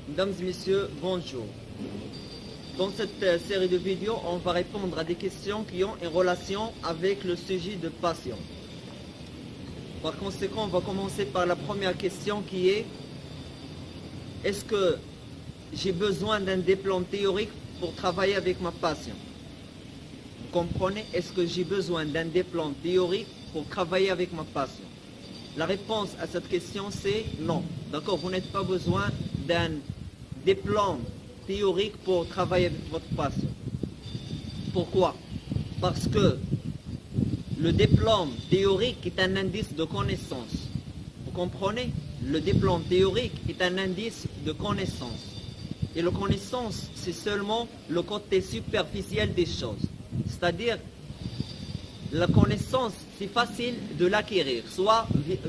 Mesdames et messieurs, bonjour. Dans cette série de vidéos, on va répondre à des questions qui ont une relation avec le sujet de passion. Par conséquent, on va commencer par la première question qui est: est-ce que j'ai besoin d'un diplôme théorique pour travailler avec ma passion? Vous comprenez? Est-ce que j'ai besoin d'un diplôme théorique pour travailler avec ma passion? La réponse à cette question c'est non. D'accord? Vous n'avez pas besoin d'un diplôme théorique pour travailler avec votre passion. Pourquoi? Parce que le diplôme théorique est un indice de connaissance. Vous comprenez? Le diplôme théorique est un indice de connaissance. Et la connaissance, c'est seulement le côté superficiel des choses. C'est-à-dire, la connaissance, c'est facile de l'acquérir, soit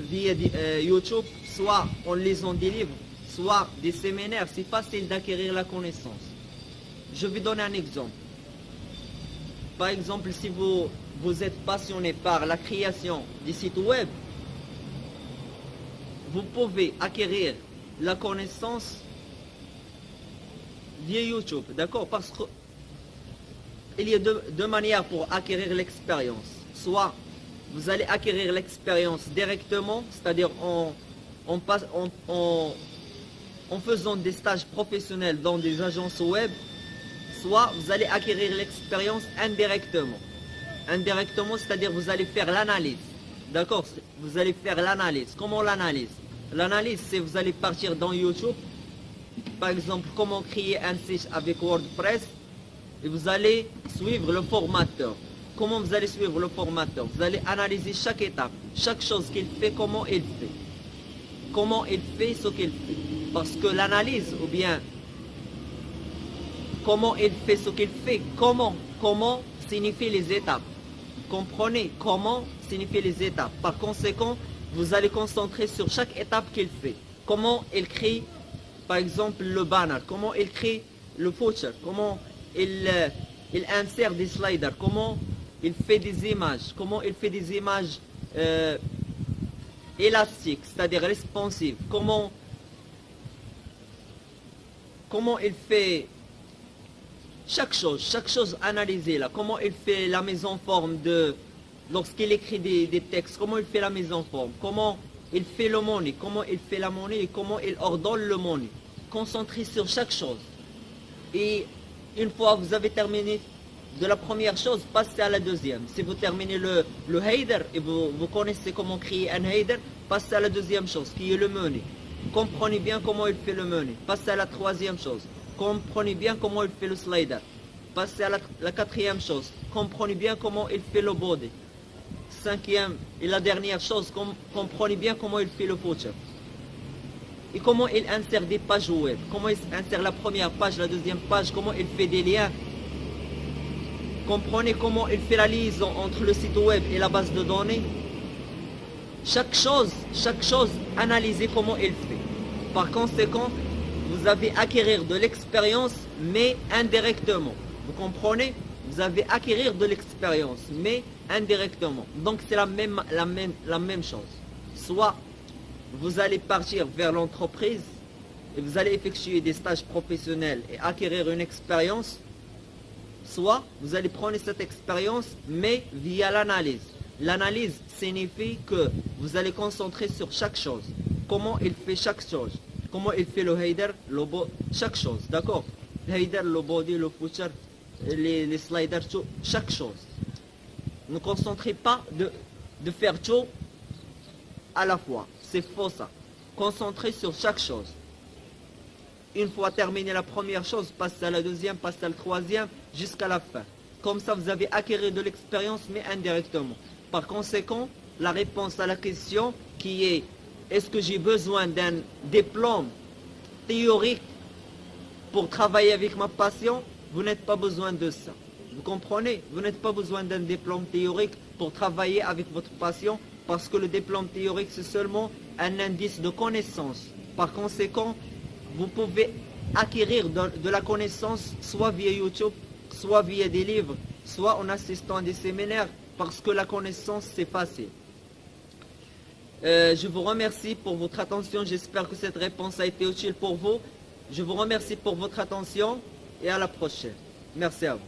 via YouTube, soit en lisant des livres, soit des séminaires, c'est facile d'acquérir la connaissance. Je vais donner un exemple. Par exemple, si vous êtes passionné par la création des sites web, vous pouvez acquérir la connaissance via YouTube, d'accord? Parce que il y a deux manières pour acquérir l'expérience. Soit vous allez acquérir l'expérience directement, c'est-à-dire en faisant des stages professionnels dans des agences web, soit vous allez acquérir l'expérience indirectement. Indirectement, c'est-à-dire vous allez faire l'analyse. D'accord? Vous allez faire l'analyse. Comment l'analyse? L'analyse, c'est vous allez partir dans YouTube, par exemple, comment créer un site avec WordPress, et vous allez suivre le formateur. Comment vous allez suivre le formateur? Vous allez analyser chaque étape, chaque chose qu'il fait, comment il fait. Comment il fait ce qu'il fait. Parce que l'analyse, ou bien comment il fait ce qu'il fait, comment signifie les étapes. Comprenez? Comment signifie les étapes. Par conséquent, vous allez concentrer sur chaque étape qu'il fait. Comment il crée, par exemple, le banner. Comment il crée le footer. Comment il insère des sliders. Comment il fait des images. Comment il fait des images élastiques, c'est-à-dire responsives. Comment il fait chaque chose analysée là. Comment il fait la mise en forme lorsqu'il écrit des textes, comment il fait la mise en forme, comment il fait le money, comment il fait la monnaie et comment il ordonne le money. Concentrez sur chaque chose. Et une fois vous avez terminé de la première chose, passez à la deuxième. Si vous terminez le header et vous connaissez comment créer un header, passez à la deuxième chose qui est le menu. Comprenez bien comment il fait le menu. Passez à la troisième chose. Comprenez bien comment il fait le slider. Passez à la quatrième chose. Comprenez bien comment il fait le body. Cinquième et la dernière chose, comprenez bien comment il fait le footer. Et comment il insère des pages web. Comment il insère la première page, la deuxième page. Comment il fait des liens. Comprenez comment il fait la liaison entre le site web et la base de données. Chaque chose, analysez comment il fait. Par conséquent, vous avez acquérir de l'expérience, mais indirectement. Vous comprenez? Vous avez acquérir de l'expérience, mais indirectement. Donc c'est la même chose. Soit vous allez partir vers l'entreprise et vous allez effectuer des stages professionnels et acquérir une expérience. Soit vous allez prendre cette expérience, mais via l'analyse. L'analyse signifie que vous allez concentrer sur chaque chose. Comment il fait chaque chose. Comment il fait le header, chaque chose. D'accord? Le header, le body, le footer, les sliders, tout, chaque chose. Ne concentrez pas de faire tout à la fois. C'est faux ça. Concentrez sur chaque chose. Une fois terminé la première chose, passez à la deuxième, passez à la troisième, jusqu'à la fin. Comme ça, vous avez acquis de l'expérience, mais indirectement. Par conséquent, la réponse à la question qui est: est-ce que j'ai besoin d'un diplôme théorique pour travailler avec ma passion? Vous n'avez pas besoin de ça. Vous comprenez? Vous n'avez pas besoin d'un diplôme théorique pour travailler avec votre passion, parce que le diplôme théorique, c'est seulement un indice de connaissance. Par conséquent, vous pouvez acquérir de la connaissance soit via YouTube, soit via des livres, soit en assistant à des séminaires, parce que la connaissance, c'est facile. Je vous remercie pour votre attention. J'espère que cette réponse a été utile pour vous. Je vous remercie pour votre attention et à la prochaine. Merci à vous.